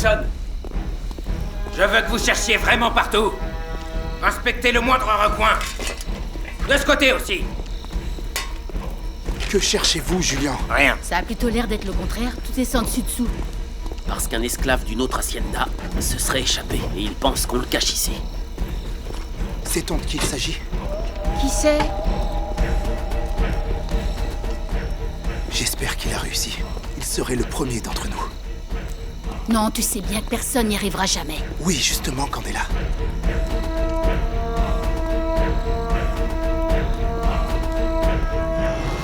personne. Je veux que vous cherchiez vraiment partout. Inspectez le moindre recoin. De ce côté aussi. Que cherchez-vous, Julien? Rien. Ça a plutôt l'air d'être le contraire. Tout est sans dessus-dessous. Parce qu'un esclave d'une autre hacienda se serait échappé et il pense qu'on le cache ici. Sait-on de qui il s'agit? Qui sait? J'espère qu'il a réussi. Il serait le premier d'entre nous. Non, tu sais bien que personne n'y arrivera jamais. Oui, justement, Candela.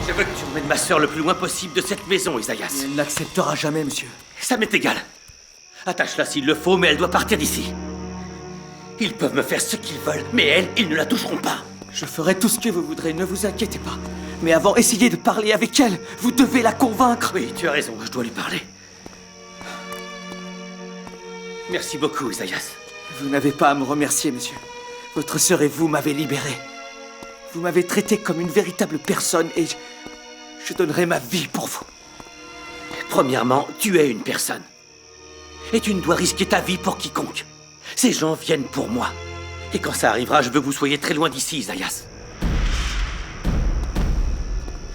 Je veux que tu emmènes ma sœur le plus loin possible de cette maison, Isaias. Elle n'acceptera jamais, monsieur. Ça m'est égal. Attache-la s'il le faut, mais elle doit partir d'ici. Ils peuvent me faire ce qu'ils veulent, mais elle, ils ne la toucheront pas. Je ferai tout ce que vous voudrez, ne vous inquiétez pas. Mais avant, essayez de parler avec elle. Vous devez la convaincre. Oui, tu as raison, je dois lui parler. Merci beaucoup, Isaias. Vous n'avez pas à me remercier, monsieur. Votre sœur et vous m'avez libéré. Vous m'avez traité comme une véritable personne et je donnerai ma vie pour vous. Premièrement, tu es une personne. Et tu ne dois risquer ta vie pour quiconque. Ces gens viennent pour moi. Et quand ça arrivera, je veux que vous soyez très loin d'ici, Isaias.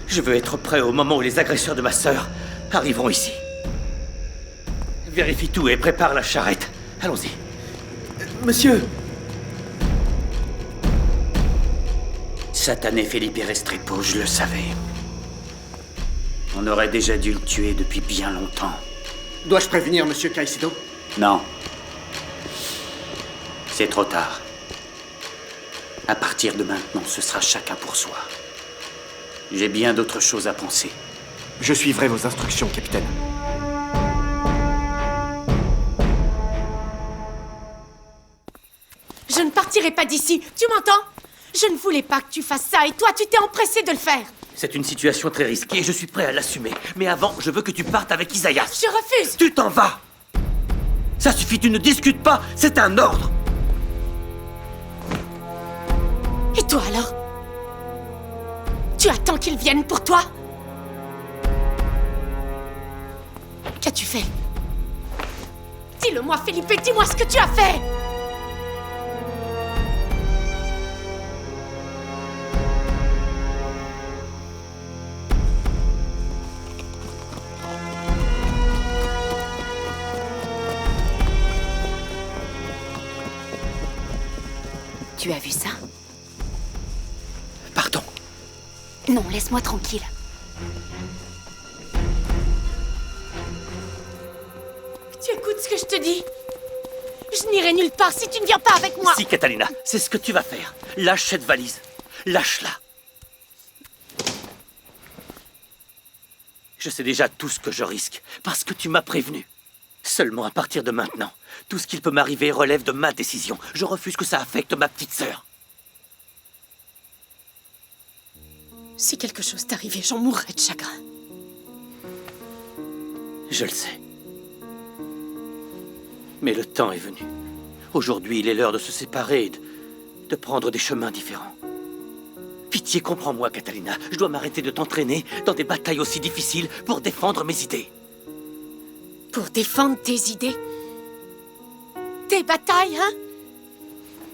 Je veux être prêt au moment où les agresseurs de ma sœur arriveront ici. Vérifie tout et prépare la charrette. Allons-y. Monsieur! Satané Felipe Restrepo, je le savais. On aurait déjà dû le tuer depuis bien longtemps. Dois-je prévenir Monsieur Caicedo? Non. C'est trop tard. À partir de maintenant, ce sera chacun pour soi. J'ai bien d'autres choses à penser. Je suivrai vos instructions, capitaine. Je ne partirai pas d'ici, tu m'entends? Je ne voulais pas que tu fasses ça et toi, tu t'es empressé de le faire. C'est une situation très risquée et je suis prêt à l'assumer. Mais avant, je veux que tu partes avec Isaias. Je refuse. Tu t'en vas. Ça suffit, tu ne discutes pas, c'est un ordre. Et toi alors? Tu attends qu'ils viennent pour toi? Qu'as-tu fait? Dis-le-moi, Felipe, dis-moi ce que tu as fait! Tu as vu ça? Pardon. Non, laisse-moi tranquille. Tu écoutes ce que je te dis? Je n'irai nulle part si tu ne viens pas avec moi. Si, Catalina, c'est ce que tu vas faire. Lâche cette valise. Lâche-la. Je sais déjà tout ce que je risque, parce que tu m'as prévenu. Seulement à partir de maintenant, tout ce qu'il peut m'arriver relève de ma décision. Je refuse que ça affecte ma petite sœur. Si quelque chose t'arrivait, j'en mourrais de chagrin. Je le sais. Mais le temps est venu. Aujourd'hui, il est l'heure de se séparer et de prendre des chemins différents. Pitié, comprends-moi, Catalina. Je dois m'arrêter de t'entraîner dans des batailles aussi difficiles pour défendre mes idées. Pour défendre tes idées? Tes batailles, hein?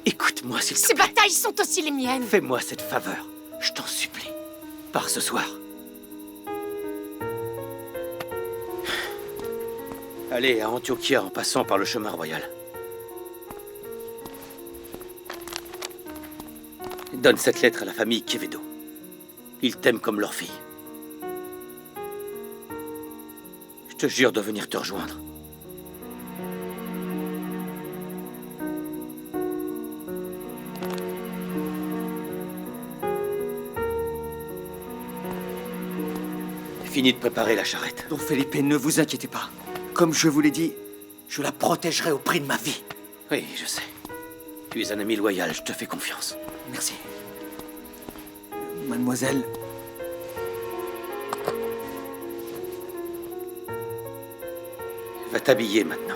Écoute-moi, s'il te Ces plaît. batailles sont aussi les miennes. Fais-moi cette faveur. Je t'en supplie. Pars ce soir. Allez à Antioquia en passant par le chemin royal. Donne cette lettre à la famille Quevedo. Ils t'aiment comme leur fille. Je te jure de venir te rejoindre. Fini de préparer la charrette. Don Felipe, ne vous inquiétez pas. Comme je vous l'ai dit, je la protégerai au prix de ma vie. Oui, je sais. Tu es un ami loyal, je te fais confiance. Merci. Mademoiselle... Va t'habiller maintenant.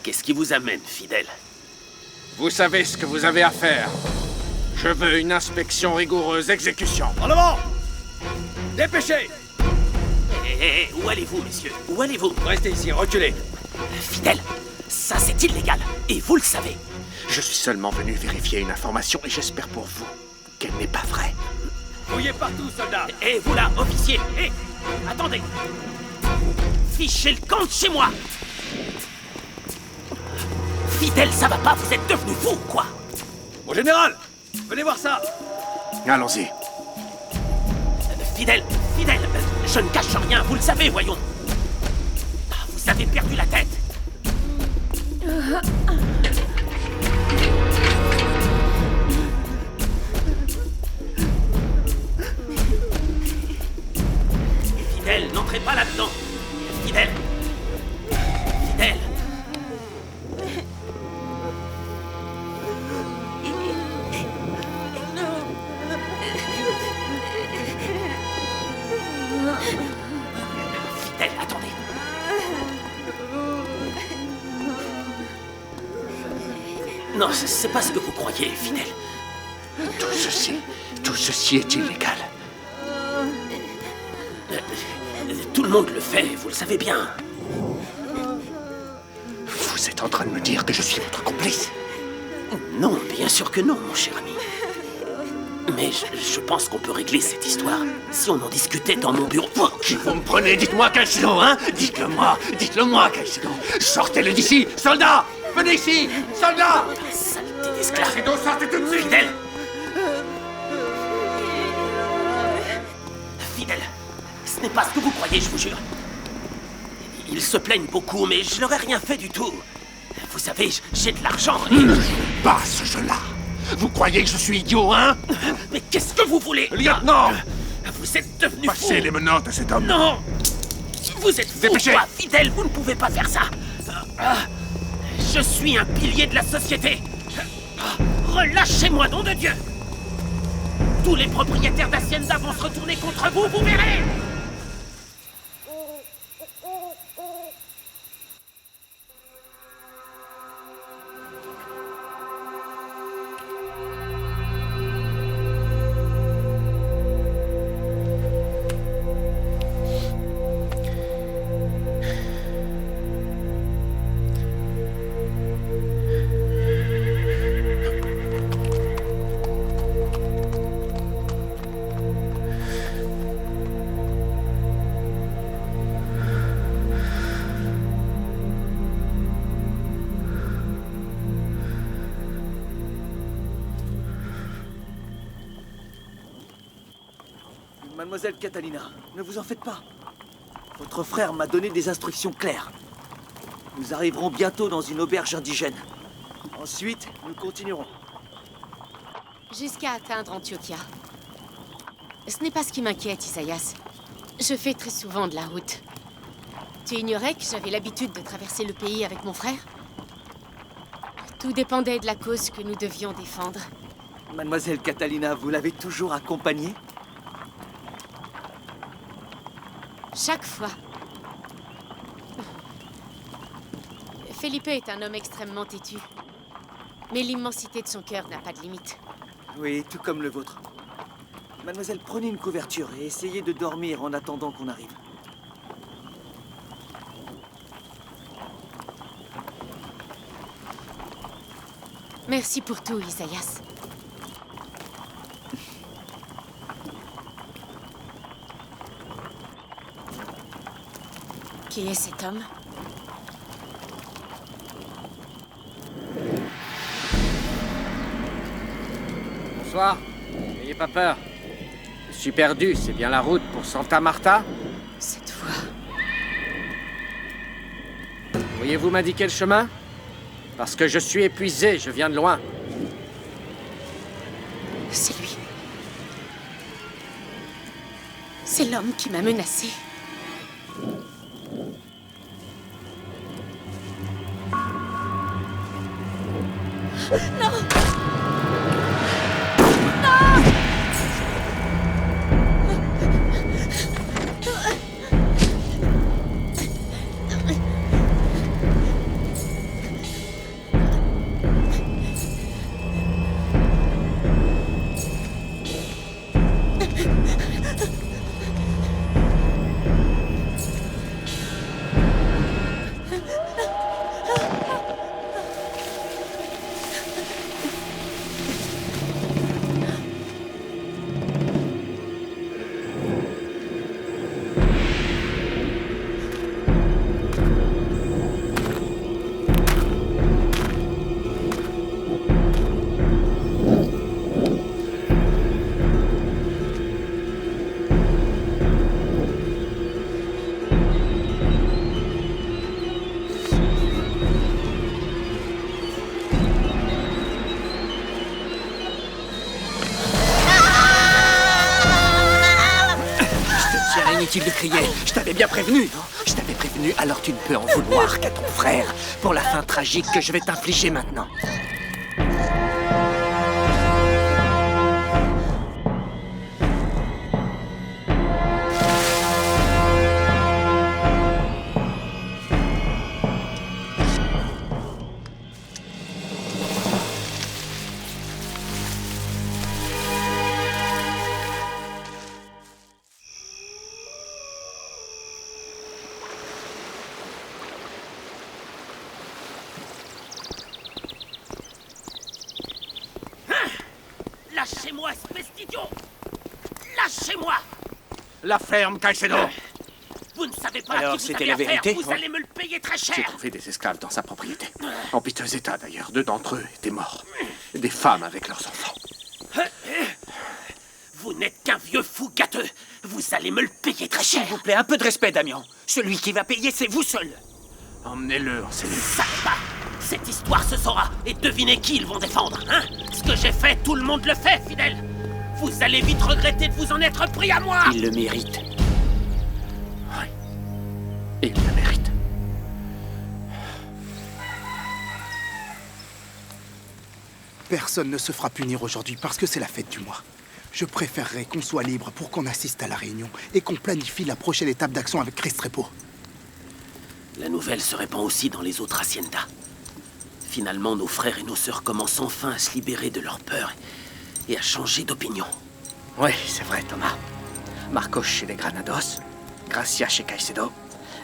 Qu'est-ce qui vous amène, fidèle? Vous savez ce que vous avez à faire. Je veux une inspection rigoureuse, exécution. En avant! Dépêchez! Hé, où allez-vous, messieurs? Où allez-vous? Restez ici, reculez. Fidèle, ça c'est illégal, et vous le savez. Je suis seulement venu vérifier une information et j'espère pour vous qu'elle n'est pas vraie. Fouillez partout, soldats! Et vous là, officier, hé, attendez. Fichez le camp de chez moi. Fidèle, ça va pas, vous êtes devenu fou, quoi. Mon général! Venez voir ça! Allons-y. Fidèle, je ne cache rien, vous le savez, voyons. Vous avez perdu la tête. Fidèle, n'entrez pas là-dedans. Fidèle. Fidèle, attendez. Non, c'est pas ce que vous croyez, Fidèle. Tout ceci est illégal. Tout le monde le fait, vous le savez bien. Vous êtes en train de me dire que je suis votre complice? Non, bien sûr que non, mon cher ami. Mais je pense qu'on peut régler cette histoire si on en discutait dans mon bureau. Qui vous me prenez? Dites-moi, Caicedo, hein? Dites-le-moi, Caicedo. Sortez-le d'ici! Soldats! Venez ici! Soldats! Saleté d'esclave. Caicedo, sortez tout de suite! Fidèle. Fidèle, ce n'est pas ce que vous croyez, je vous jure. Ils se plaignent beaucoup, mais je leur ai rien fait du tout. Vous savez, j'ai de l'argent et... Pas ce jeu-là! Vous croyez que je suis idiot, hein? Mais qu'est-ce que vous voulez? Lieutenant! Vous êtes devenu fou! Passez les menottes à cet homme! Non! Vous êtes fou, Dépêchez. quoi, Fidèle, vous ne pouvez pas faire ça! Je suis un pilier de la société! Relâchez-moi, nom de Dieu! Tous les propriétaires d'Hacienda vont se retourner contre vous, vous verrez! Mademoiselle Catalina, ne vous en faites pas. Votre frère m'a donné des instructions claires. Nous arriverons bientôt dans une auberge indigène. Ensuite, nous continuerons. Jusqu'à atteindre Antioquia. Ce n'est pas ce qui m'inquiète, Isaïas. Je fais très souvent de la route. Tu ignorais que j'avais l'habitude de traverser le pays avec mon frère? Tout dépendait de la cause que nous devions défendre. Mademoiselle Catalina, vous l'avez toujours accompagnée? Chaque fois. Felipe est un homme extrêmement têtu. Mais l'immensité de son cœur n'a pas de limite. Oui, tout comme le vôtre. Mademoiselle, prenez une couverture et essayez de dormir en attendant qu'on arrive. Merci pour tout, Isaïas. Qui est cet homme? Bonsoir. N'ayez pas peur. Je suis perdu, c'est bien la route pour Santa Marta? Cette voix... Pourriez-vous m'indiquer le chemin? Parce que je suis épuisé, je viens de loin. C'est lui. C'est l'homme qui m'a menacé. inutile de crier. Je t'avais bien prévenu, non? Je t'avais prévenu, alors tu ne peux en vouloir qu'à ton frère pour la fin tragique que je vais t'infliger maintenant. Lâchez-moi, espèce d'idiot! Lâchez-moi! La ferme, Caicedo! Vous ne savez pas Alors, à qui vous c'était avez la affaire. vérité? Vous allez me le payer très J'ai cher! trouvé des esclaves dans sa propriété. En piteux état, d'ailleurs. 2 d'entre eux étaient morts. Des femmes avec leurs enfants. Vous n'êtes qu'un vieux fou gâteux. Vous allez me le payer très cher. S'il vous plaît, un peu de respect, Damian. Celui qui va payer, c'est vous seul. Emmenez-le en cellule. Ça va pas. Cette histoire se saura. Et devinez qui ils vont défendre, hein? Ce que j'ai fait, tout le monde le fait, fidèle. Vous allez vite regretter de vous en être pris à moi. Il le mérite. Il le mérite. Personne ne se fera punir aujourd'hui parce que c'est la fête du mois. Je préférerais qu'on soit libre pour qu'on assiste à la réunion et qu'on planifie la prochaine étape d'action avec Restrepo. La nouvelle se répand aussi dans les autres haciendas. Finalement, nos frères et nos sœurs commencent enfin à se libérer de leur peur et à changer d'opinion. Oui, c'est vrai, Thomas. Marcos chez les Granados, Gracia chez Caicedo.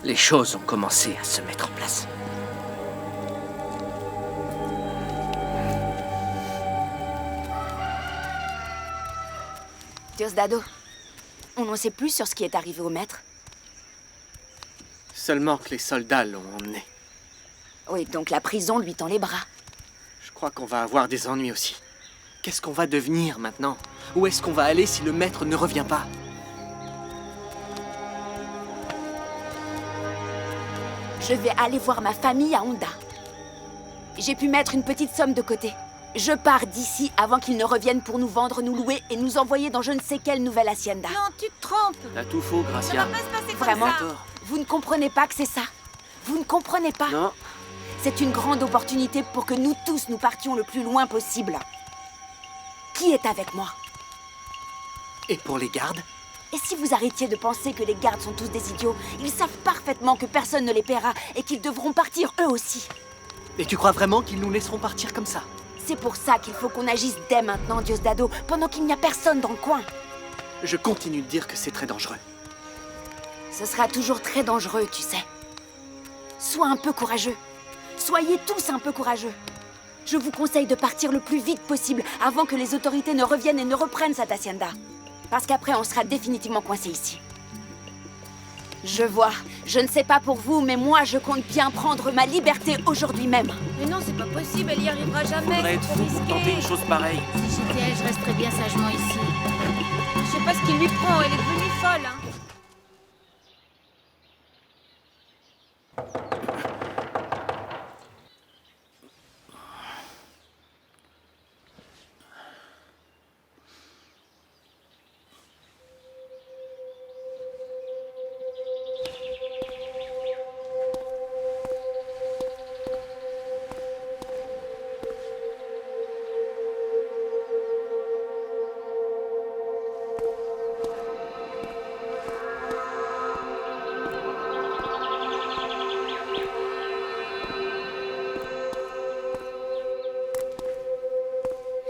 Les choses ont commencé à se mettre en place. Diosdado, on n'en sait plus sur ce qui est arrivé au maître. Seulement que les soldats l'ont emmené. Oui, donc la prison lui tend les bras. Je crois qu'on va avoir des ennuis aussi. Qu'est-ce qu'on va devenir maintenant? Où est-ce qu'on va aller si le maître ne revient pas? Je vais aller voir ma famille à Honda. J'ai pu mettre une petite somme de côté. Je pars d'ici avant qu'ils ne reviennent pour nous vendre, nous louer et nous envoyer dans je ne sais quelle nouvelle hacienda. Non, tu te trompes. T'as tout faux, Ça Gracia. va pas se passer comme Vraiment, ça. vous ne comprenez pas que c'est ça. Vous ne comprenez pas. Non. C'est une grande opportunité pour que nous tous nous partions le plus loin possible. Qui est avec moi? Et pour les gardes? Et si vous arrêtiez de penser que les gardes sont tous des idiots, ils savent parfaitement que personne ne les paiera et qu'ils devront partir eux aussi. Et tu crois vraiment qu'ils nous laisseront partir comme ça? C'est pour ça qu'il faut qu'on agisse dès maintenant, Diosdado, pendant qu'il n'y a personne dans le coin. Je continue de dire que c'est très dangereux. Ce sera toujours très dangereux, tu sais. Sois un peu courageux. Soyez tous un peu courageux. Je vous conseille de partir le plus vite possible avant que les autorités ne reviennent et ne reprennent cette hacienda. Parce qu'après, on sera définitivement coincé ici. Je vois. Je ne sais pas pour vous, mais moi, je compte bien prendre ma liberté aujourd'hui même. Mais non, c'est pas possible, elle y arrivera jamais. Faudrait être c'est fou trop pour tenter une risqué. chose pareille. Si j'étais elle, je resterais bien sagement ici. Je sais pas ce qui lui prend, elle est devenue folle, hein.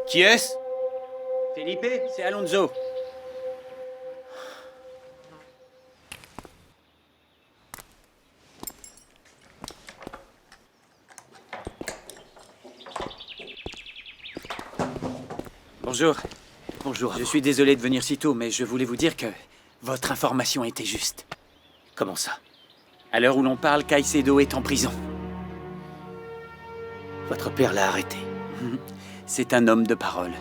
Qui est-ce? Felipe, c'est Alonso. Bonjour. Bonjour à Je vous. suis désolé de venir si tôt, mais je voulais vous dire que votre information était juste. Comment ça? À l'heure où l'on parle, Caicedo est en prison. Votre père l'a arrêté. C'est un homme de parole.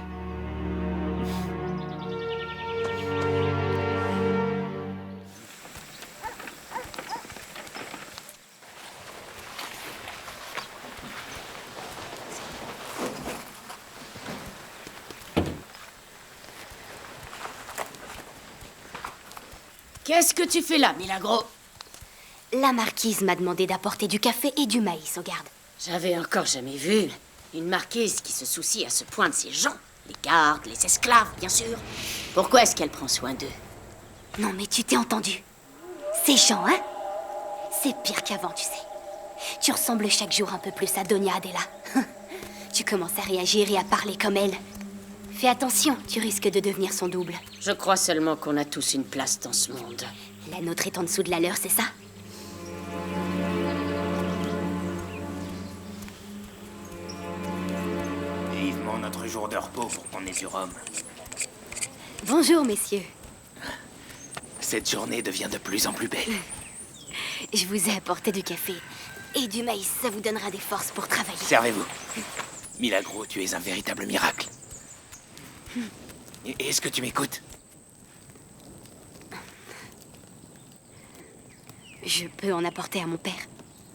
Qu'est-ce que tu fais là, Milagro? La marquise m'a demandé d'apporter du café et du maïs aux gardes. J'avais encore jamais vu une marquise qui se soucie à ce point de ses gens. Les gardes, les esclaves, bien sûr. Pourquoi est-ce qu'elle prend soin d'eux? Non mais tu t'es entendu. Ces gens, hein? C'est pire qu'avant, tu sais. Tu ressembles chaque jour un peu plus à Doña Adela. Tu commences à réagir et à parler comme elle. Fais attention, tu risques de devenir son double. Je crois seulement qu'on a tous une place dans ce monde. La nôtre est en dessous de la leur, c'est ça? Vivement notre jour de repos pour qu'on ait du rhum. Bonjour, messieurs. Cette journée devient de plus en plus belle. Je vous ai apporté du café et du maïs. Ça vous donnera des forces pour travailler. Servez-vous. Milagro, tu es un véritable miracle. Est-ce que tu m'écoutes? Je peux en apporter à mon père.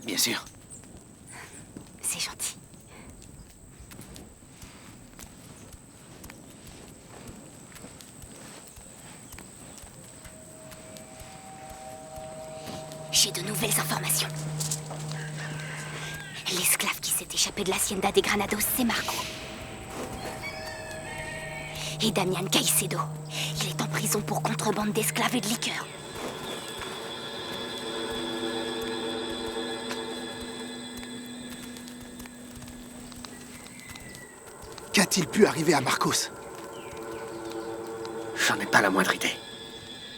Bien sûr. C'est gentil. J'ai de nouvelles informations. L'esclave qui s'est échappé de l'hacienda des Granados, c'est Marco. Et Damian Caicedo. Il est en prison pour contrebande d'esclaves et de liqueurs. Qu'a-t-il pu arriver à Marcos? J'en ai pas la moindre idée.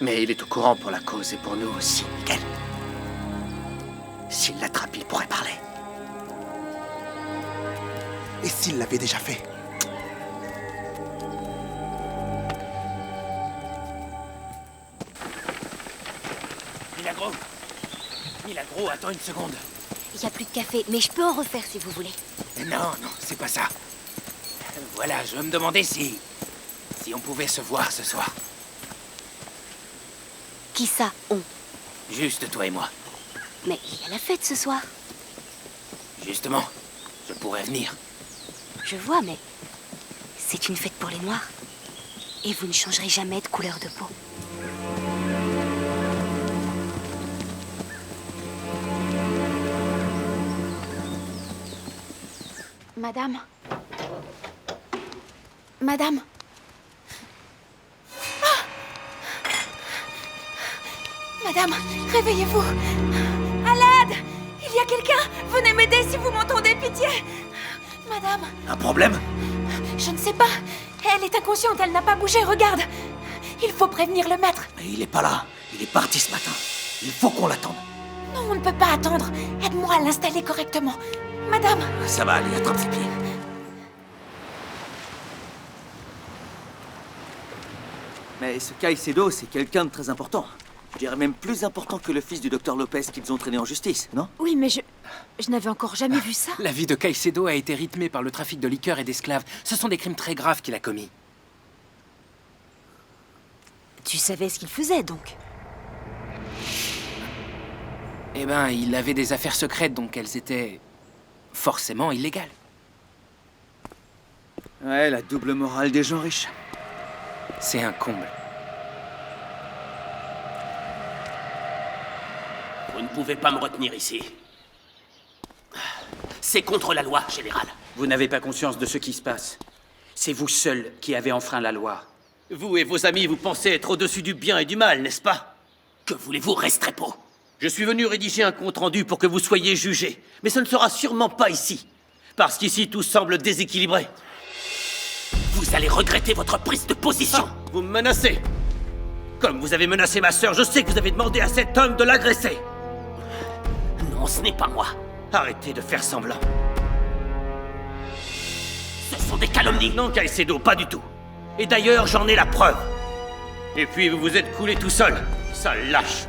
Mais il est au courant pour la cause et pour nous aussi, Miguel. S'il l'attrape, il pourrait parler. Et s'il l'avait déjà fait? Milagro! Milagro, attends une seconde. Il n'y a plus de café, mais je peux en refaire si vous voulez. Non, non, c'est pas ça. Voilà, je me demandais si on pouvait se voir ce soir. Qui ça, on? Juste toi et moi. Mais il y a la fête ce soir. Justement, je pourrais venir. Je vois, mais c'est une fête pour les Noirs. Et vous ne changerez jamais de couleur de peau. Madame? Madame? Ah! Madame, réveillez-vous! À l'aide! Il y a quelqu'un! Venez m'aider si vous m'entendez, pitié! Madame? Un problème? Je ne sais pas. Elle est inconsciente, elle n'a pas bougé, regarde! Il faut prévenir le maître. Mais il est pas là. Il est parti ce matin. Il faut qu'on l'attende. Non, on ne peut pas attendre. Aide-moi à l'installer correctement. Madame! Ça va aller, attrape ses pieds. Mais ce Caicedo, c'est quelqu'un de très important. Je dirais même plus important que le fils du docteur Lopez qu'ils ont traîné en justice, non? Oui, mais je n'avais encore jamais vu ça. La vie de Caicedo a été rythmée par le trafic de liqueurs et d'esclaves. Ce sont des crimes très graves qu'il a commis. Tu savais ce qu'il faisait, donc? Eh ben, il avait des affaires secrètes, donc elles étaient forcément illégales. Ouais, la double morale des gens riches. C'est un comble. Vous ne pouvez pas me retenir ici. C'est contre la loi, général. Vous n'avez pas conscience de ce qui se passe. C'est vous seul qui avez enfreint la loi. Vous et vos amis, vous pensez être au-dessus du bien et du mal, n'est-ce pas? Que voulez-vous, Restrepo? Je suis venu rédiger un compte-rendu pour que vous soyez jugés. Mais ce ne sera sûrement pas ici. Parce qu'ici, tout semble déséquilibré. Vous allez regretter votre prise de position. Ah, vous me menacez. Comme vous avez menacé ma sœur, je sais que vous avez demandé à cet homme de l'agresser. Non, ce n'est pas moi. Arrêtez de faire semblant. Ce sont des calomnies. Non, Caicedo, pas du tout. Et d'ailleurs, j'en ai la preuve. Et puis, vous vous êtes coulé tout seul. Sale lâche.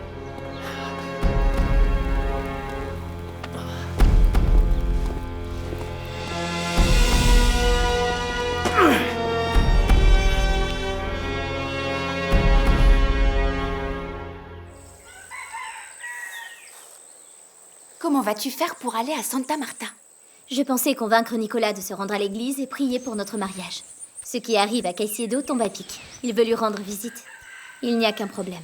Comment vas-tu faire pour aller à Santa Marta? Je pensais convaincre Nicolas de se rendre à l'église et prier pour notre mariage. Ce qui arrive à Caicedo tombe à pic. Il veut lui rendre visite. Il n'y a qu'un problème.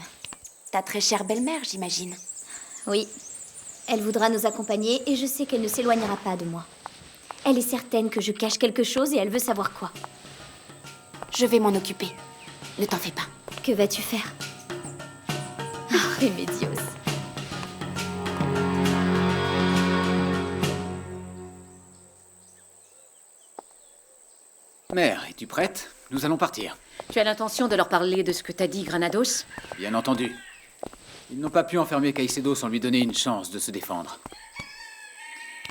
ta très chère belle-mère, j'imagine. Oui. Elle voudra nous accompagner et je sais qu'elle ne s'éloignera pas de moi. Elle est certaine que je cache quelque chose et elle veut savoir quoi. Je vais m'en occuper. Ne t'en fais pas. Que vas-tu faire? Oh, Remedios. Mère, es-tu prête? Nous allons partir. Tu as l'intention de leur parler de ce que t'as dit, Granados? Bien entendu. Ils n'ont pas pu enfermer Caicedo sans lui donner une chance de se défendre.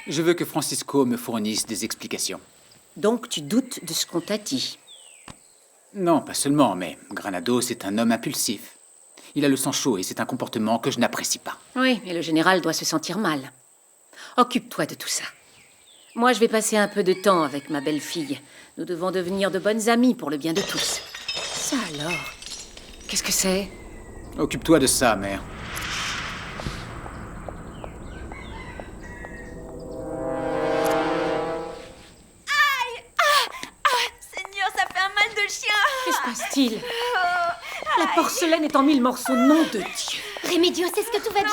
Je veux que Francisco me fournisse des explications. Donc tu doutes de ce qu'on t'a dit? Non, pas seulement, mais Granados est un homme impulsif. Il a le sang chaud et c'est un comportement que je n'apprécie pas. Oui, et le général doit se sentir mal. Occupe-toi de tout ça. Moi, je vais passer un peu de temps avec ma belle-fille. Nous devons devenir de bonnes amies pour le bien de tous. Ça alors? Qu'est-ce que c'est? Occupe-toi de ça, mère. Seigneur, ça fait un mal de chien. Que se passe-t-il? La porcelaine est en 1000 morceaux, nom de Dieu. Remedios, est-ce que tout va bien?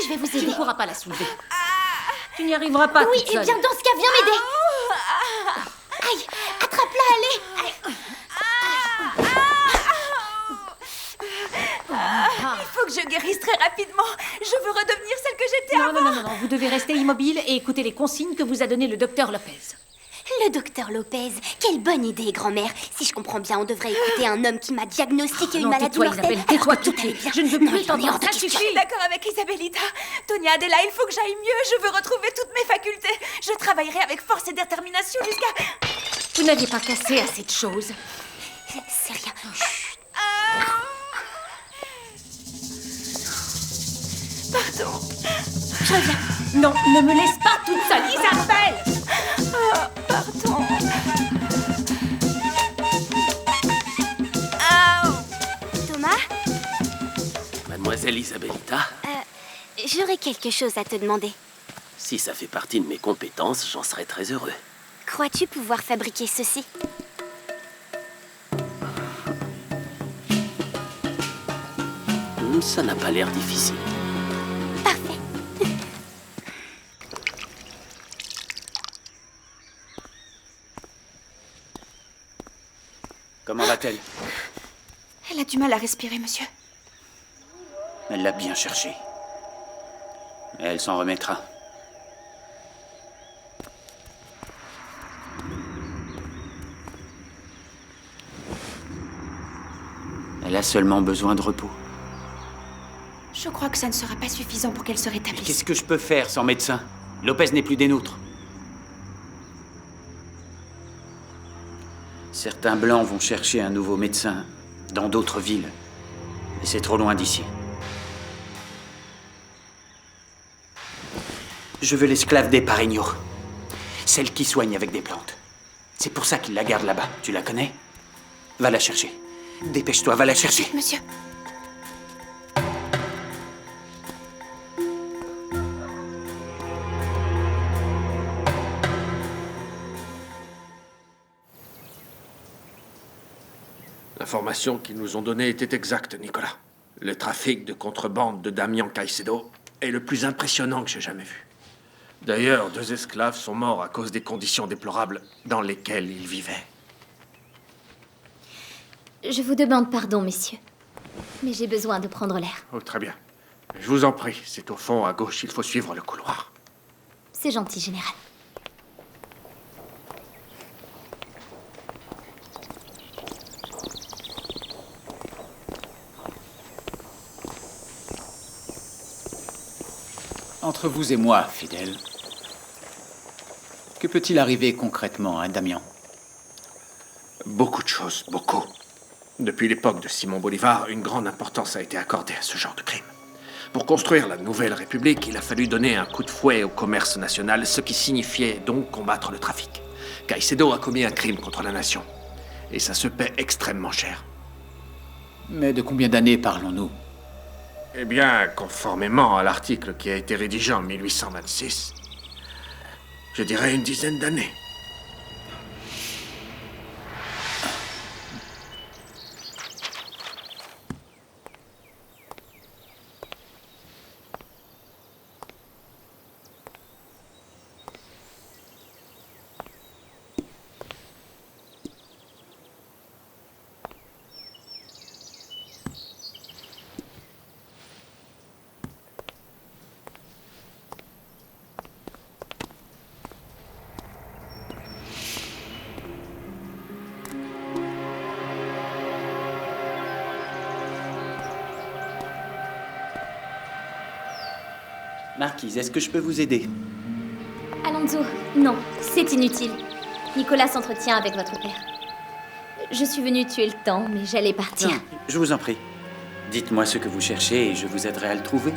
Je vais vous Tu aider. ne pourras pas la soulever. Tu n'y arriveras pas Oui, toute et seule. bien dans ce cas, viens m'aider. Aïe, attrape-la, allez. Il faut que je guérisse très rapidement. Je veux redevenir celle que j'étais Non, avant. non, non, non, vous devez rester immobile et écouter les consignes que vous a données le docteur Lopez. Le docteur Lopez, quelle bonne idée, grand-mère. Si je comprends bien, on devrait écouter un homme qui m'a diagnostiqué une non, maladie tais-toi, mortelle. Isabelle, tais-toi alors que tout de tout allait suite. bien. Je ne veux Non, plus il en est t'entendre. hors de Ça question. suffit. D'accord avec Isabellita. Tonia Adela, il faut que j'aille mieux. Je veux retrouver toutes mes facultés. Je travaillerai avec force et détermination jusqu'à... Vous n'aviez pas cassé assez de choses. C'est rien. Pardon. Je reviens. Non, ne me laisse pas toute seule, Isabelle. Pardon. Thomas, Mademoiselle Isabellita, j'aurais quelque chose à te demander. si ça fait partie de mes compétences, j'en serais très heureux. Crois-tu pouvoir fabriquer ceci? Ça n'a pas l'air difficile. Parfait. Comment va-t-elle? Elle a du mal à respirer, monsieur. Elle l'a bien cherché. Mais elle s'en remettra. Elle a seulement besoin de repos. Je crois que ça ne sera pas suffisant pour qu'elle se rétablisse. Qu'est-ce que je peux faire sans médecin? Lopez n'est plus des nôtres. Certains Blancs vont chercher un nouveau médecin dans d'autres villes. Mais c'est trop loin d'ici. Je veux l'esclave des Pareño. Celle qui soigne avec des plantes. C'est pour ça qu'il la garde là-bas. Tu la connais? Va la chercher. Dépêche-toi, va la chercher. Monsieur. L'information qu'ils nous ont donnée était exacte, Nicolas. Le trafic de contrebande de Damian Caicedo est le plus impressionnant que j'ai jamais vu. D'ailleurs, 2 esclaves sont morts à cause des conditions déplorables dans lesquelles ils vivaient. Je vous demande pardon, messieurs. Mais j'ai besoin de prendre l'air. Oh, très bien. Je vous en prie, c'est au fond, à gauche, il faut suivre le couloir. C'est gentil, général. Entre vous et moi, fidèle, que peut-il arriver concrètement à Damian? Beaucoup de choses, beaucoup. Depuis l'époque de Simon Bolivar, une grande importance a été accordée à ce genre de crime. Pour construire la nouvelle République, il a fallu donner un coup de fouet au commerce national, ce qui signifiait donc combattre le trafic. Caicedo a commis un crime contre la nation. Et ça se paie extrêmement cher. Mais de combien d'années parlons-nous? Eh bien, conformément à l'article qui a été rédigé en 1826, je dirais une dizaine d'années. Marquise, est-ce que je peux vous aider? Alonso, non, c'est inutile. Nicolas s'entretient avec votre père. Je suis venue tuer le temps, mais j'allais partir. Non, je vous en prie. Dites-moi ce que vous cherchez et je vous aiderai à le trouver.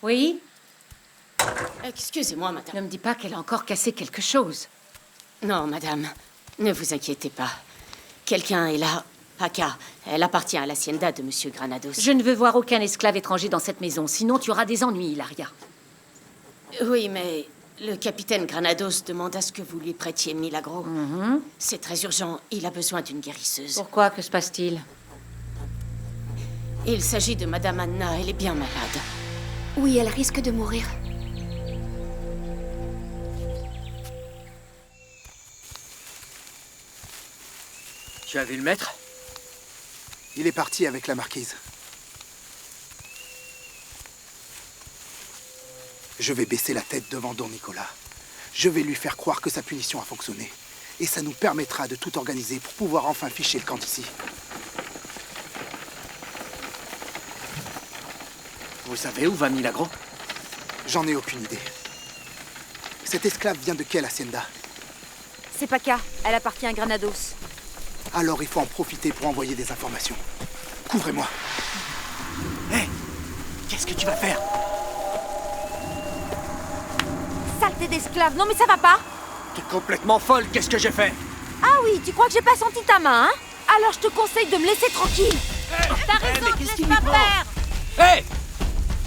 Oui? Excusez-moi, madame. Ne me dis pas qu'elle a encore cassé quelque chose. Non, madame. Ne vous inquiétez pas. Quelqu'un est là. Paca. Elle appartient à l'hacienda de Monsieur Granados. Je ne veux voir aucun esclave étranger dans cette maison, sinon tu auras des ennuis, Hilaria. Oui, mais le capitaine Granados demande à ce que vous lui prêtiez Milagro. C'est très urgent. Il a besoin d'une guérisseuse. Pourquoi? Que se passe-t-il? Il s'agit de Madame Anna. Elle est bien malade. Oui, elle risque de mourir. Tu as vu le maître? Il est parti avec la marquise. Je vais baisser la tête devant Don Nicolas. Je vais lui faire croire que sa punition a fonctionné. Et ça nous permettra de tout organiser pour pouvoir enfin ficher le camp d'ici. Vous savez où va Milagro? J'en ai aucune idée. Cette esclave vient de quelle hacienda? C'est Paca. Elle appartient à Granados. Alors il faut en profiter pour envoyer des informations. Couvrez-moi. Hé! Qu'est-ce que tu vas faire? Saleté d'esclave. Non mais ça va pas. T'es complètement folle, qu'est-ce que j'ai fait? Ah oui, tu crois que j'ai pas senti ta main, hein? Alors je te conseille de me laisser tranquille. T'as raison, mais qu'est-ce qu'il me prend? Hé!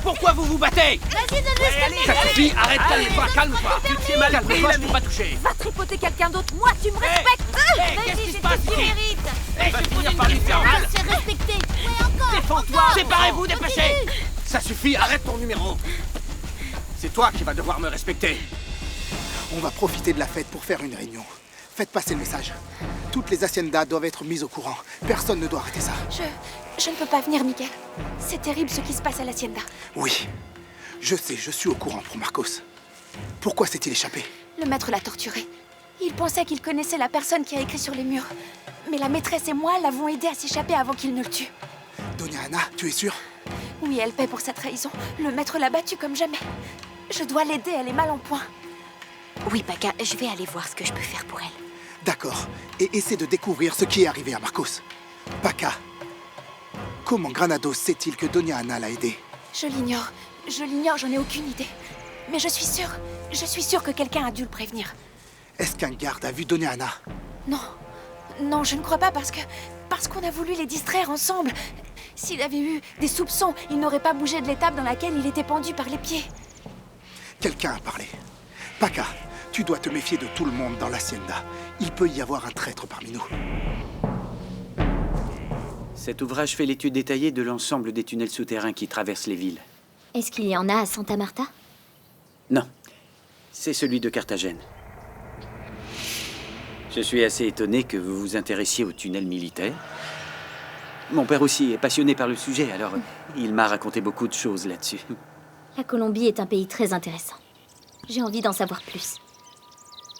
Pourquoi vous vous battez? Vas-y, donne-le. Ça suffit, arrête, calme-toi, calme-toi. Tu te fais mal pris, là, je peux pas toucher. Va tripoter quelqu'un d'autre. Moi, tu me respectes. Qu'est-ce qui se passe Tu ici? mérites. Va finir par lui faire mal. C'est respecté. Ouais, encore. Défends-toi! Séparez-vous, dépêchez! Ça suffit, arrête ton numéro. C'est toi qui vas devoir me respecter. On va profiter de la fête pour faire une réunion. Faites passer le message. Toutes les haciendas doivent être mises au courant. Personne ne doit arrêter ça. Je ne peux pas venir, Miguel. C'est terrible ce qui se passe à l'hacienda. Oui, je sais, je suis au courant pour Marcos. Pourquoi s'est-il échappé? Le maître l'a torturé. Il pensait qu'il connaissait la personne qui a écrit sur les murs. Mais la maîtresse et moi l'avons aidé à s'échapper avant qu'il ne le tue. Doña Ana, tu es sûre? Oui, elle paie pour sa trahison. Le maître l'a battue comme jamais. Je dois l'aider, elle est mal en point. Oui, Paca, je vais aller voir ce que je peux faire pour elle. D'accord. Et essaie de découvrir ce qui est arrivé à Marcos. Paca, comment Granados sait-il que Doña Ana l'a aidé? Je l'ignore, j'en ai aucune idée. Mais je suis sûre que quelqu'un a dû le prévenir. Est-ce qu'un garde a vu Doña Ana? Non, je ne crois pas parce qu'on a voulu les distraire ensemble. S'il avait eu des soupçons, il n'aurait pas bougé de l'étape dans laquelle il était pendu par les pieds. Quelqu'un a parlé. Paca, tu dois te méfier de tout le monde dans l'hacienda. Il peut y avoir un traître parmi nous. Cet ouvrage fait l'étude détaillée de l'ensemble des tunnels souterrains qui traversent les villes. Est-ce qu'il y en a à Santa Marta? Non, c'est celui de Carthagène. Je suis assez étonné que vous vous intéressiez aux tunnels militaires. Mon père aussi est passionné par le sujet, alors il m'a raconté beaucoup de choses là-dessus. La Colombie est un pays très intéressant. J'ai envie d'en savoir plus.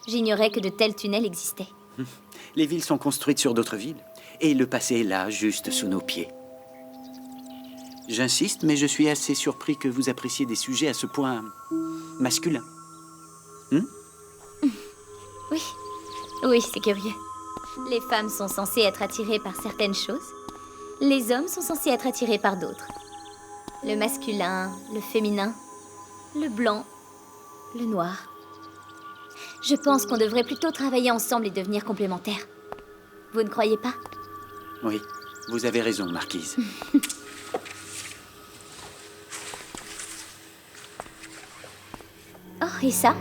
J'ignorais que de tels tunnels existaient. Les villes sont construites sur d'autres villes, et le passé est là, juste sous nos pieds. J'insiste, mais je suis assez surpris que vous appréciez des sujets à ce point masculins. Oui, c'est curieux. Les femmes sont censées être attirées par certaines choses. Les hommes sont censés être attirés par d'autres. Le masculin, le féminin, le blanc, le noir. Je pense qu'on devrait plutôt travailler ensemble et devenir complémentaires. Vous ne croyez pas? Oui, vous avez raison, Marquise. Oh, et ça?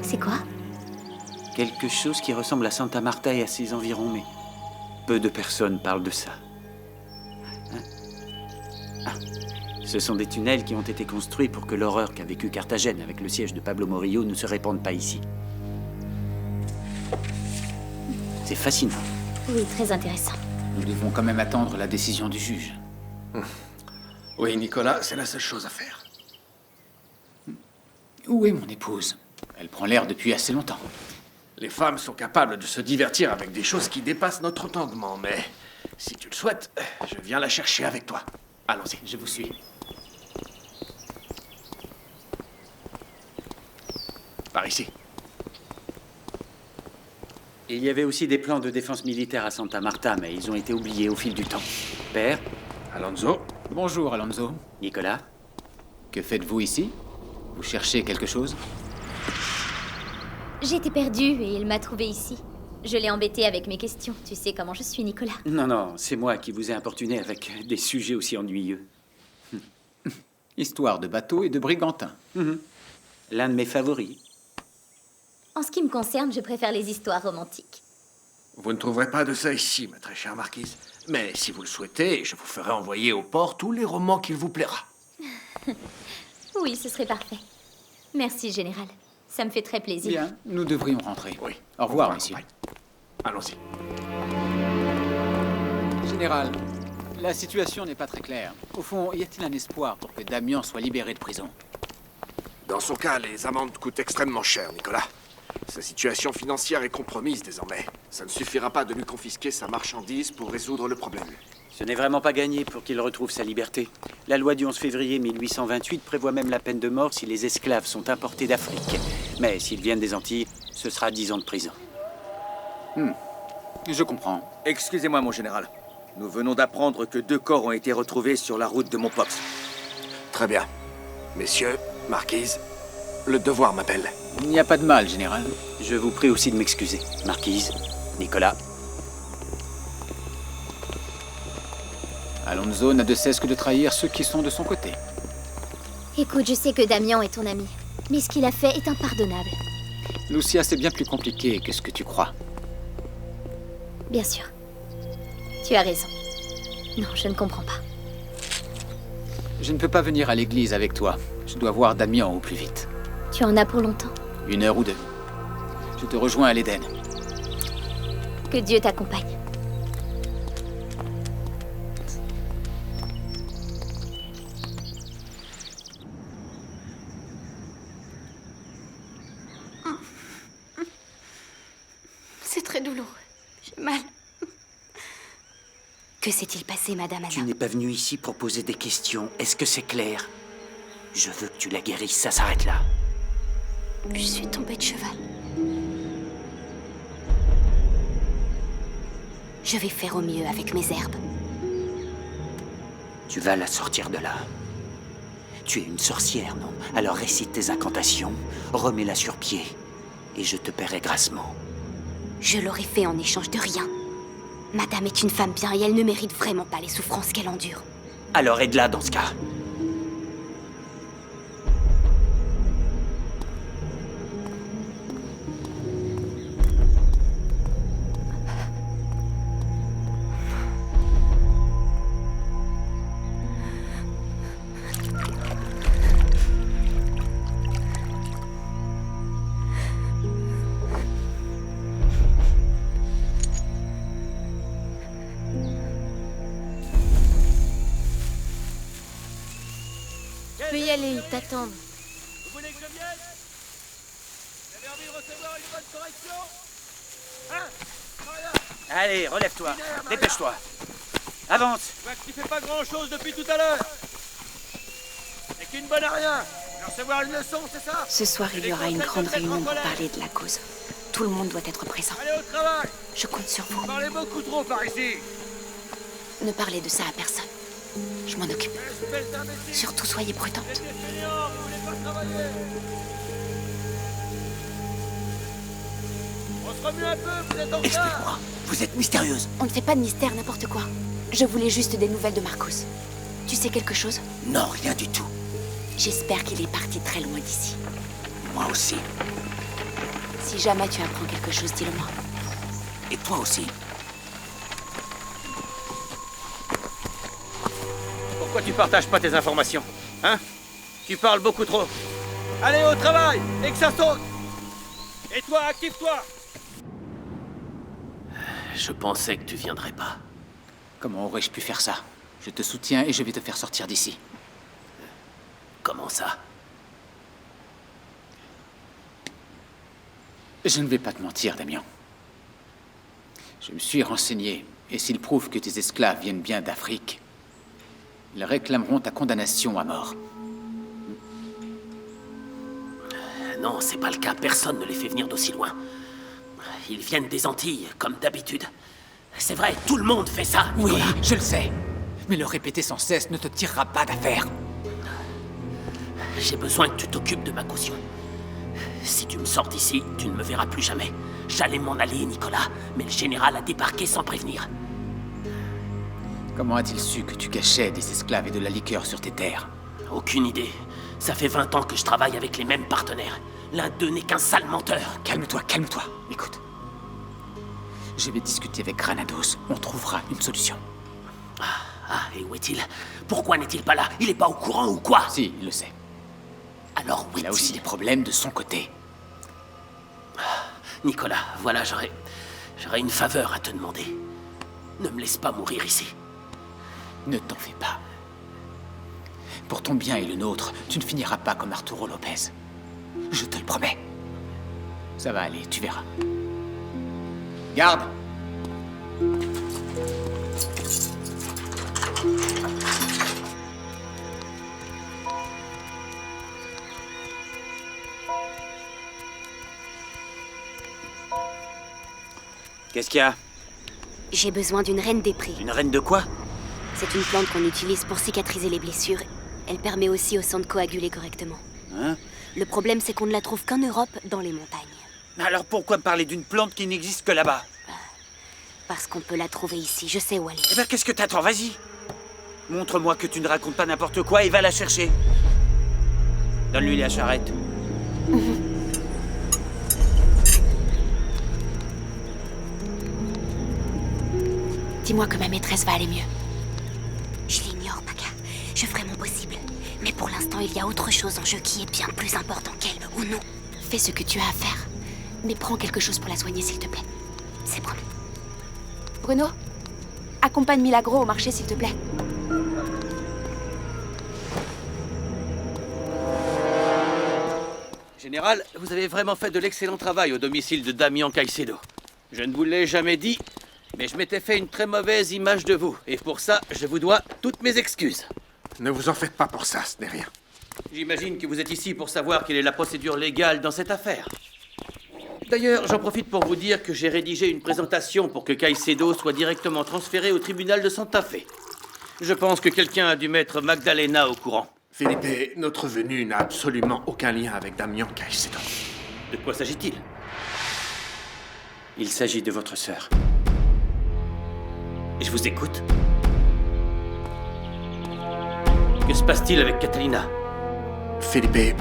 C'est quoi? Quelque chose qui ressemble à Santa Marta et à ses environs, mais peu de personnes parlent de ça. Ce sont des tunnels qui ont été construits pour que l'horreur qu'a vécue Carthagène avec le siège de Pablo Morillo ne se répande pas ici. C'est fascinant. Oui, très intéressant. Nous devons quand même attendre la décision du juge. Oui, Nicolas, c'est la seule chose à faire. Où est mon épouse? Elle prend l'air depuis assez longtemps. Les femmes sont capables de se divertir avec des choses qui dépassent notre entendement, mais si tu le souhaites, je viens la chercher avec toi. Allons-y. Je vous suis. Par ici. Il y avait aussi des plans de défense militaire à Santa Marta, mais ils ont été oubliés au fil du temps. Père? Alonso? Bonjour, Alonso. Nicolas? Que faites-vous ici? Vous cherchez quelque chose? J'étais perdue et il m'a trouvée ici. Je l'ai embêté avec mes questions. Tu sais comment je suis, Nicolas. Non, c'est moi qui vous ai importuné avec des sujets aussi ennuyeux. Histoire de bateau et de brigantins. L'un de mes favoris. En ce qui me concerne, je préfère les histoires romantiques. Vous ne trouverez pas de ça ici, ma très chère marquise. Mais si vous le souhaitez, je vous ferai envoyer au port tous les romans qu'il vous plaira. Oui, ce serait parfait. Merci, Général. Ça me fait très plaisir. Bien, nous devrions rentrer. Oui. Au revoir, messieurs. Allons-y. Général, la situation n'est pas très claire. Au fond, y a-t-il un espoir pour que Damian soit libéré de prison? Dans son cas, les amendes coûtent extrêmement cher, Nicolas. Sa situation financière est compromise désormais. Ça ne suffira pas de lui confisquer sa marchandise pour résoudre le problème. Ce n'est vraiment pas gagné pour qu'il retrouve sa liberté. La loi du 11 février 1828 prévoit même la peine de mort si les esclaves sont importés d'Afrique. Mais s'ils viennent des Antilles, ce sera 10 ans de prison. Je comprends. Excusez-moi, mon général. Nous venons d'apprendre que 2 corps ont été retrouvés sur la route de Montpox. Très bien. Messieurs, marquise, le devoir m'appelle. Il n'y a pas de mal, Général. Je vous prie aussi de m'excuser. Marquise, Nicolas. Alonso n'a de cesse que de trahir ceux qui sont de son côté. Écoute, je sais que Damian est ton ami, mais ce qu'il a fait est impardonnable. Lucia, c'est bien plus compliqué que ce que tu crois. Bien sûr. Tu as raison. Non, je ne comprends pas. Je ne peux pas venir à l'église avec toi. Je dois voir Damian au plus vite. Tu en as pour longtemps. 1 heure ou 2. Je te rejoins à l'Éden. Que Dieu t'accompagne. C'est très douloureux. J'ai mal. Que s'est-il passé, Madame Anna? Tu n'es pas venue ici pour poser des questions. Est-ce que c'est clair? Je veux que tu la guérisses, ça s'arrête là. Je suis tombée de cheval. Je vais faire au mieux avec mes herbes. Tu vas la sortir de là. Tu es une sorcière, non? Alors récite tes incantations, remets-la sur pied, et je te paierai grassement. Je l'aurais fait en échange de rien. Madame est une femme bien et elle ne mérite vraiment pas les souffrances qu'elle endure. Alors aide-la dans ce cas. Tu peux y aller, ils t'attendent. Vous voulez que je vienne? Vous avez envie de recevoir une bonne correction? Hein? Allez, relève-toi. Dépêche-toi. Avance. Je vois que tu fais pas grand-chose depuis tout à l'heure. C'est qu'une bonne à rien. Tu vas recevoir une leçon, c'est ça? Ce soir, il y aura une grande réunion pour parler de la cause. Tout le monde doit être présent. Allez au travail. Je compte sur vous. Vous parlez beaucoup trop par ici. Ne parlez de ça à personne. Je m'en occupe. Espèce d'imbécile. Surtout, soyez prudente. Vous êtes des fainéants, vous voulez pas travailler. On se remue un peu, vous êtes en retard. Explique-moi. Vous êtes mystérieuse. On ne fait pas de mystère, n'importe quoi. Je voulais juste des nouvelles de Marcos. Tu sais quelque chose? Non, rien du tout. J'espère qu'il est parti très loin d'ici. Moi aussi. Si jamais tu apprends quelque chose, dis-le-moi. Et toi aussi. Pourquoi tu partages pas tes informations? Hein? Tu parles beaucoup trop. Allez au travail et que ça saute. Et toi, active-toi. Je pensais que tu viendrais pas. Comment aurais-je pu faire ça? Je te soutiens et je vais te faire sortir d'ici. Comment ça? Je ne vais pas te mentir, Damien. Je me suis renseigné, et s'ils prouvent que tes esclaves viennent bien d'Afrique, ils réclameront ta condamnation à mort. Non, c'est pas le cas. Personne ne les fait venir d'aussi loin. Ils viennent des Antilles, comme d'habitude. C'est vrai, tout le monde fait ça, Oui, Nicolas. je le sais. Mais le répéter sans cesse ne te tirera pas d'affaire. J'ai besoin que tu t'occupes de ma caution. Si tu me sors d'ici, tu ne me verras plus jamais. J'allais m'en aller, Nicolas, mais le général a débarqué sans prévenir. Comment a-t-il su que tu cachais des esclaves et de la liqueur sur tes terres? Aucune idée. Ça fait 20 ans que je travaille avec les mêmes partenaires. L'un d'eux n'est qu'un sale menteur. Calme-toi, calme-toi. Écoute. Je vais discuter avec Granados. On trouvera une solution. Et où est-il? Pourquoi n'est-il pas là? Il est pas au courant ou quoi? Si, il le sait. Alors où est-il? Il a aussi des problèmes de son côté. Nicolas, voilà, j'aurais une faveur à te demander. Ne me laisse pas mourir ici. Ne t'en fais pas. Pour ton bien et le nôtre, tu ne finiras pas comme Arturo Lopez. Je te le promets. Ça va aller, tu verras. Garde! Qu'est-ce qu'il y a? J'ai besoin d'une reine des prés. Une reine de quoi? C'est une plante qu'on utilise pour cicatriser les blessures. Elle permet aussi au sang de coaguler correctement. Hein? Le problème, c'est qu'on ne la trouve qu'en Europe, dans les montagnes. Alors pourquoi me parler d'une plante qui n'existe que là-bas? Parce qu'on peut la trouver ici, je sais où elle est. Eh ben qu'est-ce que t'attends? Vas-y! Montre-moi que tu ne racontes pas n'importe quoi et va la chercher. Donne-lui la charrette. Dis-moi que ma maîtresse va aller mieux. Je l'ignore, Paca. Je ferai mon possible. Mais pour l'instant, il y a autre chose en jeu qui est bien plus important qu'elle, ou non. Fais ce que tu as à faire. Mais prends quelque chose pour la soigner, s'il te plaît. C'est promis. Bruno, accompagne Milagro au marché, s'il te plaît. Général, vous avez vraiment fait de l'excellent travail au domicile de Damian Caicedo. Je ne vous l'ai jamais dit, mais je m'étais fait une très mauvaise image de vous. Et pour ça, je vous dois toutes mes excuses. Ne vous en faites pas pour ça, ce n'est rien. J'imagine que vous êtes ici pour savoir quelle est la procédure légale dans cette affaire. D'ailleurs, j'en profite pour vous dire que j'ai rédigé une présentation pour que Caicedo soit directement transféré au tribunal de Santa Fe. Je pense que quelqu'un a dû mettre Magdalena au courant. Felipe, notre venue n'a absolument aucun lien avec Damian Caicedo. De quoi s'agit-il? Il s'agit de votre sœur. Et je vous écoute. Que se passe-t-il avec Catalina? Felipe,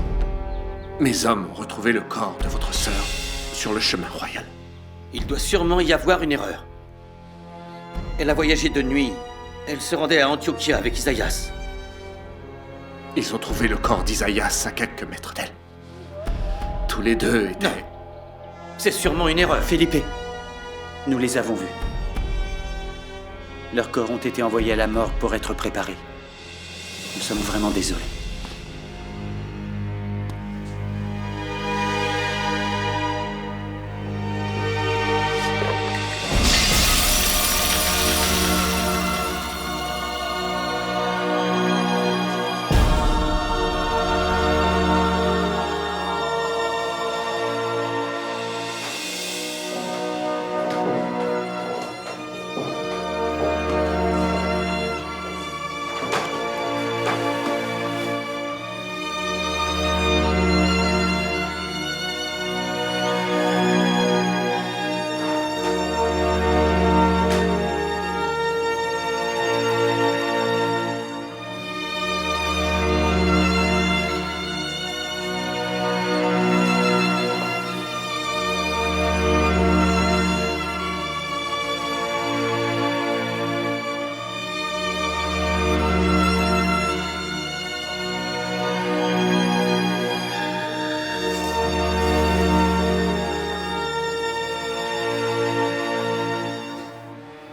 mes hommes ont retrouvé le corps de votre sœur sur le chemin royal. Il doit sûrement y avoir une erreur. Elle a voyagé de nuit. Elle se rendait à Antioquia avec Isaïas. Ils ont trouvé le corps d'Isaïas à quelques mètres d'elle. Tous les deux étaient... Non. C'est sûrement une erreur. Felipe, nous les avons vus. Leurs corps ont été envoyés à la morgue pour être préparés. Nous sommes vraiment désolés.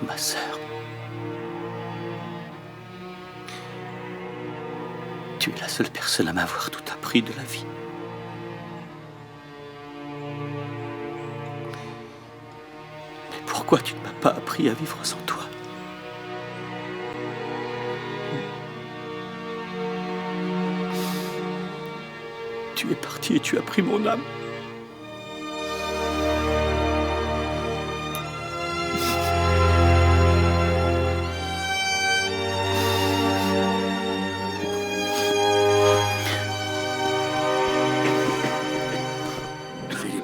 Ma sœur. Tu es la seule personne à m'avoir tout appris de la vie. pourquoi tu ne m'as pas appris à vivre sans toi. Tu es parti et tu as pris mon âme.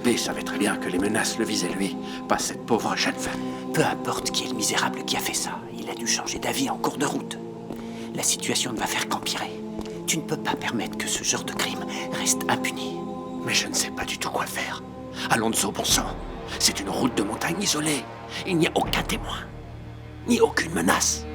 Philippe savait très bien que les menaces le visaient lui, pas cette pauvre jeune femme. Peu importe qui est le misérable qui a fait ça, il a dû changer d'avis en cours de route. La situation ne va faire qu'empirer. Tu ne peux pas permettre que ce genre de crime reste impuni. Mais je ne sais pas du tout quoi faire. Alonso, bon sang, c'est une route de montagne isolée. Il n'y a aucun témoin, ni aucune menace.